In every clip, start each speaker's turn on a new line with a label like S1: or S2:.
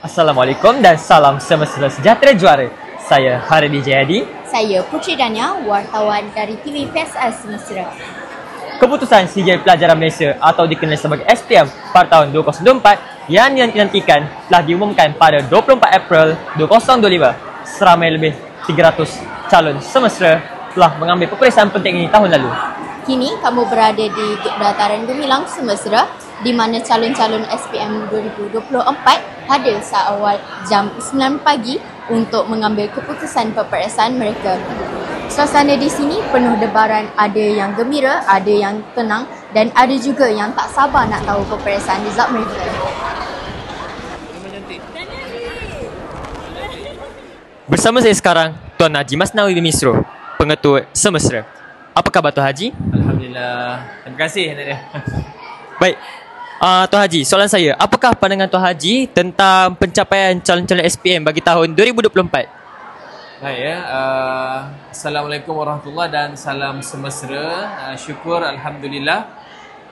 S1: Assalamualaikum dan salam semesta sejahtera juara. Saya Hardi Jayadi.
S2: Saya Putri Dania, wartawan dari TV PSS Mesra.
S1: Keputusan Sijil Pelajaran Malaysia atau dikenali sebagai SPM pada tahun 2024 yang dinantikan telah diumumkan pada 24 April 2025. Seramai lebih 300 calon semesra telah mengambil peperiksaan penting ini tahun lalu.
S2: Kini kamu berada di dataran Gemilang Semesra di mana calon-calon SPM 2024 hadir seawal jam 9 pagi untuk mengambil keputusan peperiksaan mereka. Suasana di sini penuh debaran, ada yang gembira, ada yang tenang dan ada juga yang tak sabar nak tahu peperiksaan result mereka.
S1: Bersama saya sekarang Tuan Haji Masnawi bin Misro, Pengetua Semesra. Apa khabar Tuan Haji?
S3: Alhamdulillah. Terima kasih Nadia.
S1: Baik. Tuan Haji, soalan saya, apakah pandangan Tuan Haji tentang pencapaian calon-calon SPM bagi tahun 2024?
S3: Baik ya. Assalamualaikum warahmatullahi dan salam semesra. Syukur alhamdulillah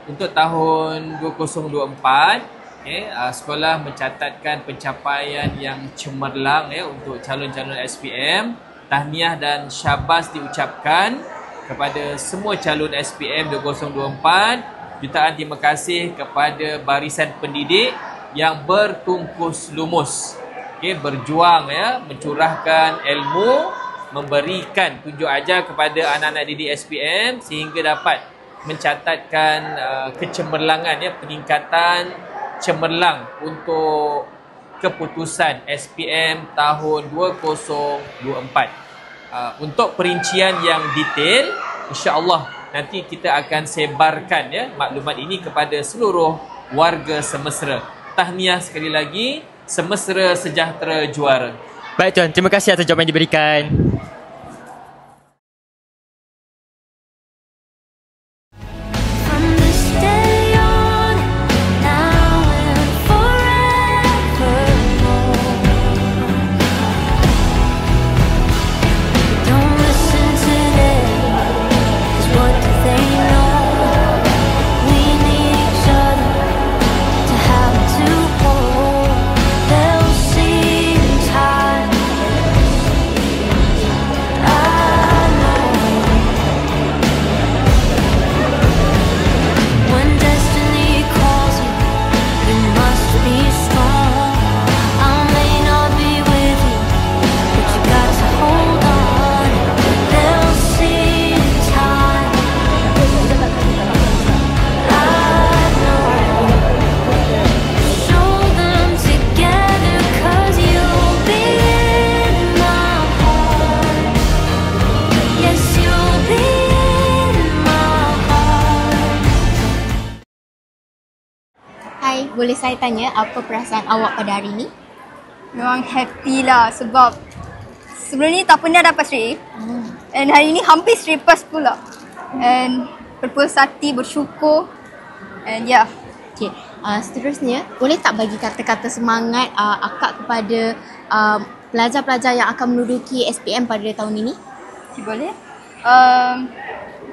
S3: untuk tahun 2024 sekolah mencatatkan pencapaian yang cemerlang untuk calon-calon SPM. Tahniah dan syabas diucapkan kepada semua calon SPM 2024. Jutaan terima kasih kepada barisan pendidik yang bertungkus lumus, berjuang mencurahkan ilmu, memberikan tunjuk ajar kepada anak-anak didik SPM sehingga dapat mencatatkan kecemerlangan, peningkatan cemerlang untuk keputusan SPM tahun 2024. Untuk perincian yang detail, insya-Allah nanti kita akan sebarkan maklumat ini kepada seluruh warga Semesra. Tahniah sekali lagi, Semesra sejahtera juara.
S1: Baik Tuan, terima kasih atas jawapan yang diberikan.
S2: Hai, boleh saya tanya apa perasaan awak pada hari ini?
S4: Memang happy lah sebab sebelum ni tak pernah dapat straight A. And hari ni hampir straight pass pula. And berpuas hati, bersyukur. And yeah.
S2: Okey, seterusnya boleh tak bagi kata-kata semangat akak kepada pelajar-pelajar yang akan menduduki SPM pada tahun ini?
S4: Okay, boleh.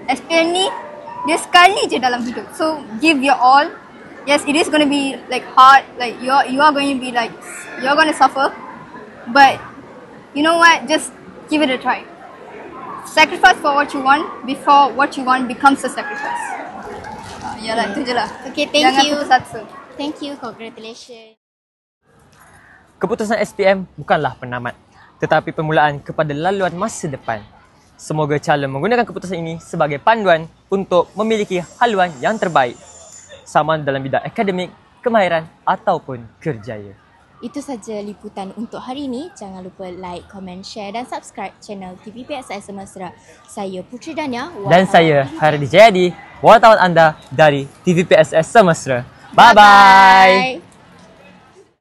S4: SPM ni dia sekali je dalam hidup. So give your all. Yes, it is going to be like hard, like you are going to be like, you're going to suffer, but you know what, just give it a try. Sacrifice for what you want before what you want becomes a sacrifice. Yalah, itu je lah.
S2: Okay, thank
S4: Jangan
S2: you.
S4: putus asa.
S2: Thank you, congratulations.
S1: Keputusan SPM bukanlah penamat, tetapi permulaan kepada laluan masa depan. Semoga calon menggunakan keputusan ini sebagai panduan untuk memiliki haluan yang terbaik, sama dalam bidang akademik, kemahiran ataupun kerjaya.
S2: Itu saja liputan untuk hari ini. Jangan lupa like, komen, share dan subscribe channel TV PSS Mesra. Saya Putri Dania.
S1: Dan saya Hardi Jayadi, wartawan anda dari TV PSS Mesra. Bye-bye.